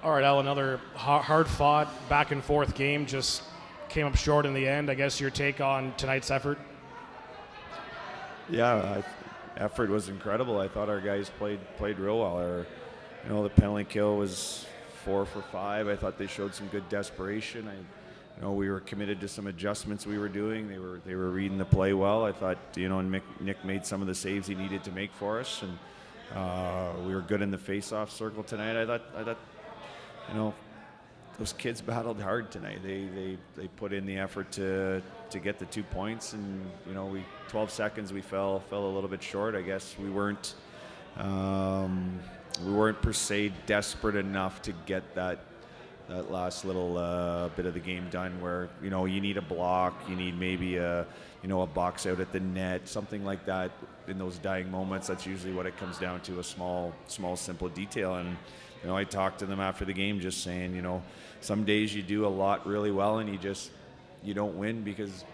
All right, Al, another hard-fought, back-and-forth game. Just came up short in the end. I guess your take on tonight's effort? Yeah, effort was incredible. I thought our guys played real well. The penalty kill was 4 for 5. I thought they showed some good desperation. We were committed to some adjustments we were doing. They were reading the play well. I thought, Nick made some of the saves he needed to make for us, and we were good in the face-off circle tonight. I thought, those kids battled hard tonight. They put in the effort to get the 2 points, and 12 seconds we fell a little bit short. I guess we weren't per se desperate enough to get that last little bit of the game done, where you need a block, you need maybe a box out at the net, something like that. In those dying moments, that's usually what it comes down to, a small simple detail. And I talked to them after the game, just saying, some days you do a lot really well and you don't win, because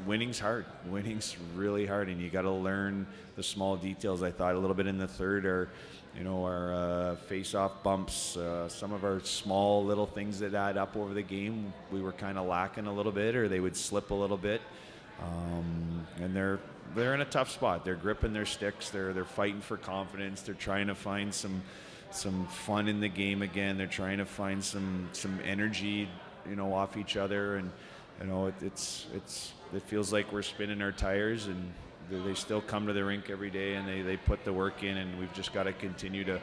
winning's hard. Winning's really hard, and you got to learn the small details. I thought a little bit in the third, our face-off bumps, some of our small little things that add up over the game, we were kind of lacking a little bit, or they would slip a little bit. And they're in a tough spot. They're gripping their sticks. They're fighting for confidence. They're trying to find some fun in the game again. They're trying to find some energy, off each other, and it feels like we're spinning our tires, and they still come to the rink every day, and they put the work in, and we've just got to continue to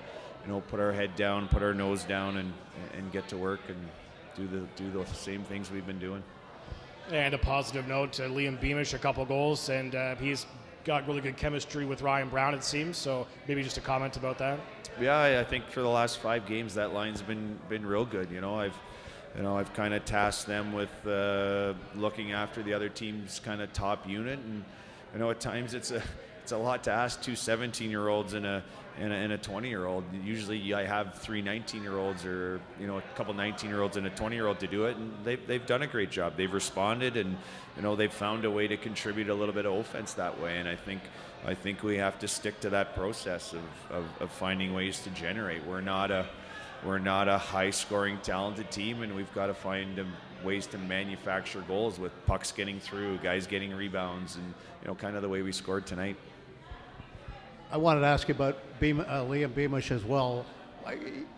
put our head down, put our nose down, and get to work and do the same things we've been doing. And a positive note to Liam Beamish, a couple goals, and he's got really good chemistry with Ryan Brown, it seems. So maybe just a comment about that. Yeah, I think for the last 5 games that line's been real good. I've kind of tasked them with looking after the other team's kind of top unit, and at times it's a lot to ask 2 17-year-olds and a 20-year-old. Usually I have 3 19-year-olds, or a couple 19-year-olds and a 20-year-old to do it, and they've done a great job. They've responded, and they've found a way to contribute a little bit of offense that way. And I think we have to stick to that process of finding ways to generate. We're not a high-scoring, talented team, and we've got to find ways to manufacture goals with pucks getting through, guys getting rebounds, and kind of the way we scored tonight. I wanted to ask you about Liam Beamish as well.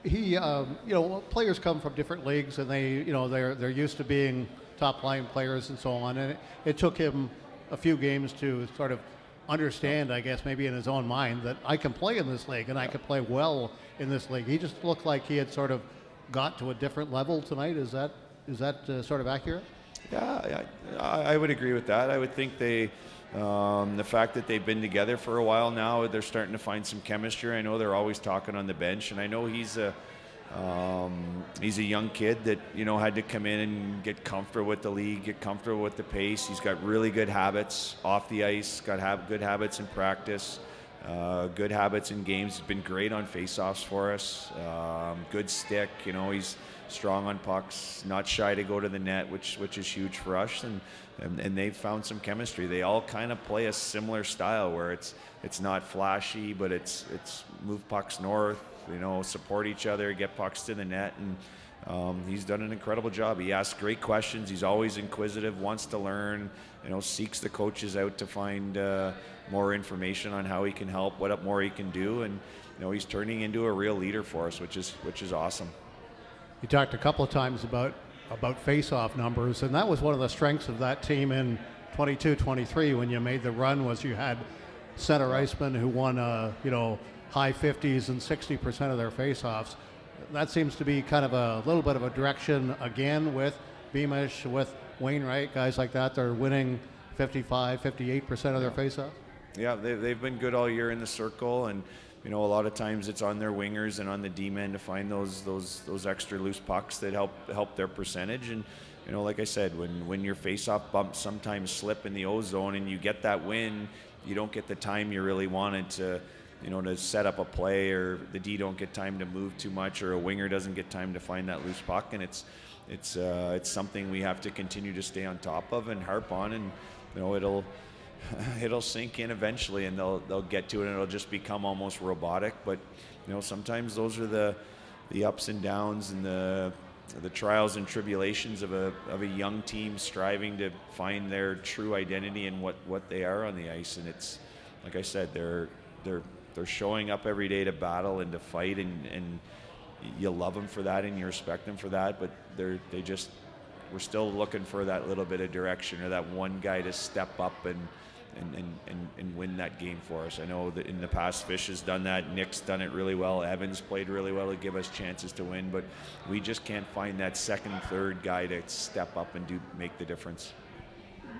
He, players come from different leagues, and they're used to being top-line players and so on. And it took him a few games to sort of understand, I guess, maybe in his own mind, that I can play in this league and I can play well in this league. He just looked like he had sort of got to a different level tonight. Is that sort of accurate? Yeah, I would agree with that. I would think the fact that they've been together for a while now, they're starting to find some chemistry. I know they're always talking on the bench, and I know he's a young kid that had to come in and get comfortable with the league, get comfortable with the pace. He's got really good habits off the ice, good habits in practice, good habits in games. He's been great on face-offs for us. Good stick, he's strong on pucks, not shy to go to the net, which is huge for us, and they've found some chemistry. They all kind of play a similar style where it's not flashy, but it's move pucks north, support each other, get pucks to the net, and he's done an incredible job. He asks great questions. He's always inquisitive, wants to learn, seeks the coaches out to find more information on how he can help, what more he can do, and he's turning into a real leader for us, which is awesome. You talked a couple of times about face-off numbers, and that was one of the strengths of that team in 22-23 when you made the run, was you had center icemen who won high 50s and 60% of their face-offs. That seems to be kind of a little bit of a direction again with Beamish, with Wainwright, guys like that. They're winning 55, 58% of their face-offs. Yeah, they've been good all year in the circle, and a lot of times it's on their wingers and on the D-men to find those extra loose pucks that help their percentage. And like I said, when your face-off bumps sometimes slip in the O-zone and you get that win, you don't get the time you really wanted to set up a play, or the D don't get time to move too much, or a winger doesn't get time to find that loose puck. And it's something we have to continue to stay on top of and harp on, and it'll sink in eventually, and they'll get to it, and it'll just become almost robotic. But sometimes those are the ups and downs and the trials and tribulations of a young team striving to find their true identity and what they are on the ice. And it's, like I said, they're showing up every day to battle and to fight, and you love them for that and you respect them for that, but we're still looking for that little bit of direction, or that one guy to step up and win that game for us. I know that in the past, Fish has done that. Nick's done it really well. Evans played really well to give us chances to win, but we just can't find that second, third guy to step up and make the difference.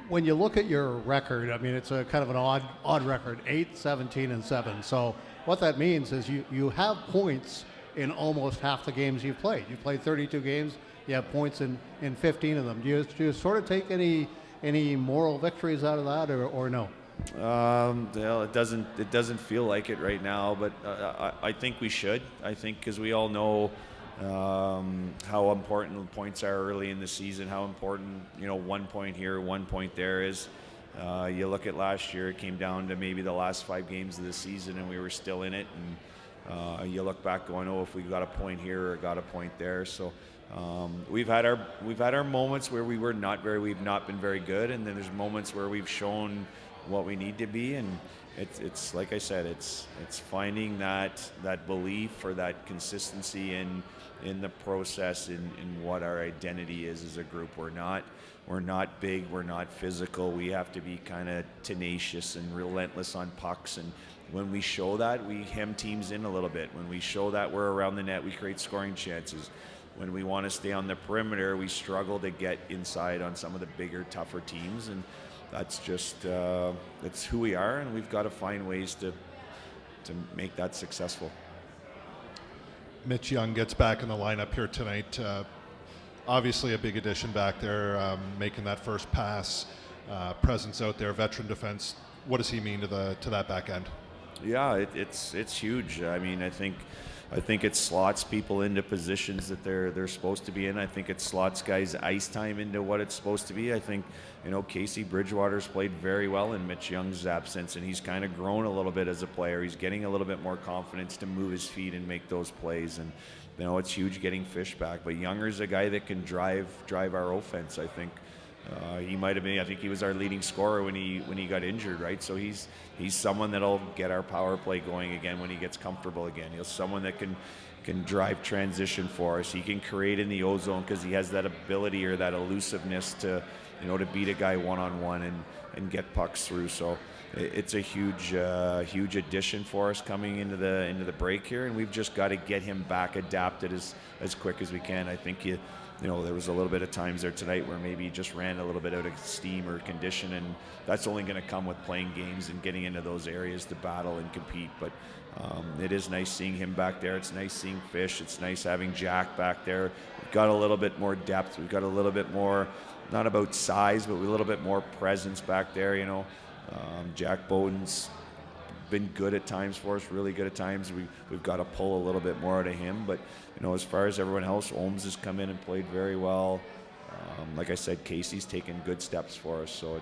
When you look at your record, I mean, it's a kind of an odd record, 8, 17, and 7. So what that means is you have points in almost half the games you've played. You played 32 games. You have points in 15 of them. Do you sort of take any moral victories out of that, or no? Well, it doesn't feel like it right now, but I think we should. I think because we all know how important points are early in the season, how important 1 point here, 1 point there is. You look at last year; it came down to maybe the last 5 games of the season, and we were still in it. And you look back, going, "Oh, if we got a point here or got a point there." So. We've had our moments where we've not been very good, and then there's moments where we've shown what we need to be, and it's like I said, it's finding that belief or that consistency in the process, in what our identity is as a group. We're not big, we're not physical. We have to be kind of tenacious and relentless on pucks, and when we show that, we hem teams in a little bit. When we show that we're around the net, we create scoring chances. When we want to stay on the perimeter, we struggle to get inside on some of the bigger, tougher teams, and that's just that's who we are, and we've got to find ways to make that successful. Mitch Young gets back in the lineup here tonight. Obviously a big addition back there, making that first pass, presence out there, veteran defense. What does he mean to that back end? Yeah, it's huge. I mean, I think it slots people into positions that they're supposed to be in. I think it slots guys' ice time into what it's supposed to be. I think, Casey Bridgewater's played very well in Mitch Young's absence, and he's kind of grown a little bit as a player. He's getting a little bit more confidence to move his feet and make those plays. And, it's huge getting Fish back. But Younger's a guy that can drive our offense, I think. He might have been. I think he was our leading scorer when he got injured, right? So he's someone that'll get our power play going again when he gets comfortable again. He's someone that can drive transition for us. He can create in the O-zone because he has that ability or that elusiveness to beat a guy one-on-one and get pucks through. So it's a huge addition for us coming into the break here, and we've just got to get him back adapted as quick as we can. I think there was a little bit of times there tonight where maybe he just ran a little bit out of steam or condition, and that's only going to come with playing games and getting into those areas to battle and compete. But it is nice seeing him back there. It's nice seeing Fish. It's nice having Jack back there. We've got a little bit more depth. We've got a little bit more, not about size, but a little bit more presence back there, Jack Bowden's been good at times for us, really good at times. We've got to pull a little bit more out of him. But, as far as everyone else, Ohms has come in and played very well. Like I said, Casey's taken good steps for us. So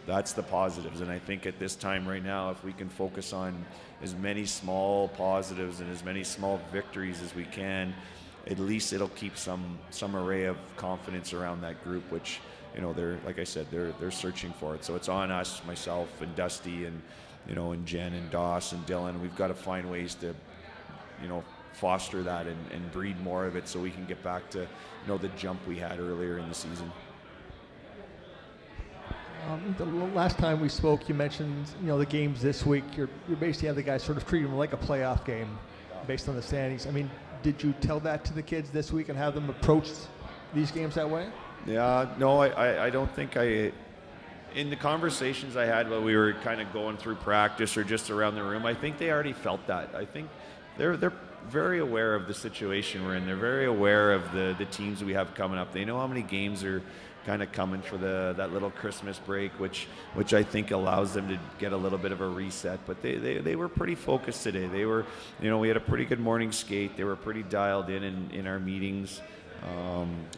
that's the positives. And I think at this time right now, if we can focus on as many small positives and as many small victories as we can, at least it'll keep some array of confidence around that group, which, they're, like I said, they're searching for it. So it's on us, myself and Dusty and Jen and Doss and Dylan. We've got to find ways to, foster that and breed more of it so we can get back to, the jump we had earlier in the season. The last time we spoke, you mentioned, the games this week. You basically have the guys sort of treat them like a playoff game based on the standings. I mean, did you tell that to the kids this week and have them approach these games that way? Yeah, no, I don't think in the conversations I had while we were kind of going through practice or just around the room, I think they already felt that. I think they're very aware of the situation we're in. They're very aware of the teams we have coming up. They know how many games are kind of coming for that little Christmas break, which I think allows them to get a little bit of a reset. But they were pretty focused today. They were, we had a pretty good morning skate. They were pretty dialed in our meetings.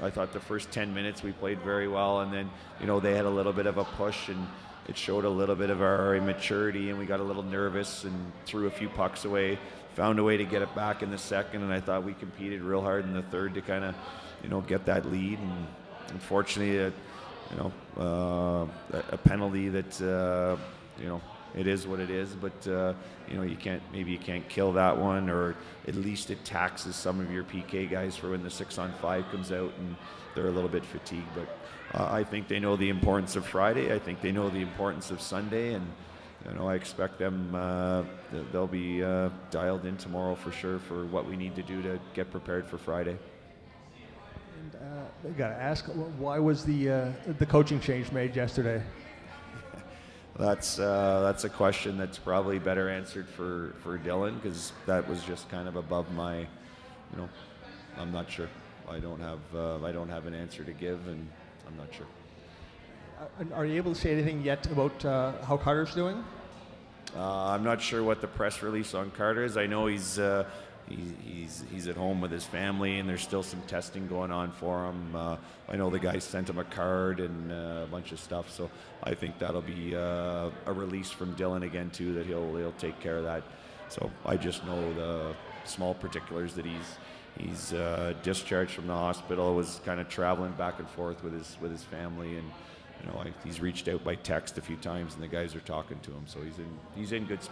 I thought the first 10 minutes we played very well, and then they had a little bit of a push, and it showed a little bit of our immaturity, and we got a little nervous and threw a few pucks away. Found a way to get it back in the second, and I thought we competed real hard in the third to kind of, get that lead. And unfortunately, a penalty that it is what it is, but you can't kill that one, or at least it taxes some of your PK guys for when the 6-on-5 comes out and they're a little bit fatigued. But I think they know the importance of Friday. I think they know the importance of Sunday, and I expect them they'll be dialed in tomorrow for sure for what we need to do to get prepared for Friday. I got to ask, why was the coaching change made yesterday? That's a question that's probably better answered for Dylan, because that was just kind of above my, I'm not sure. I don't have an answer to give, and I'm not sure. Are you able to say anything yet about how Carter's doing? I'm not sure what the press release on Carter is. I know he's at home with his family, and there's still some testing going on for him. I know the guys sent him a card and a bunch of stuff, so I think that'll be a release from Dylan again too, that he'll take care of that. So I just know the small particulars that he's discharged from the hospital, was kind of traveling back and forth with his family, and he's reached out by text a few times, and the guys are talking to him, so he's in good spirits.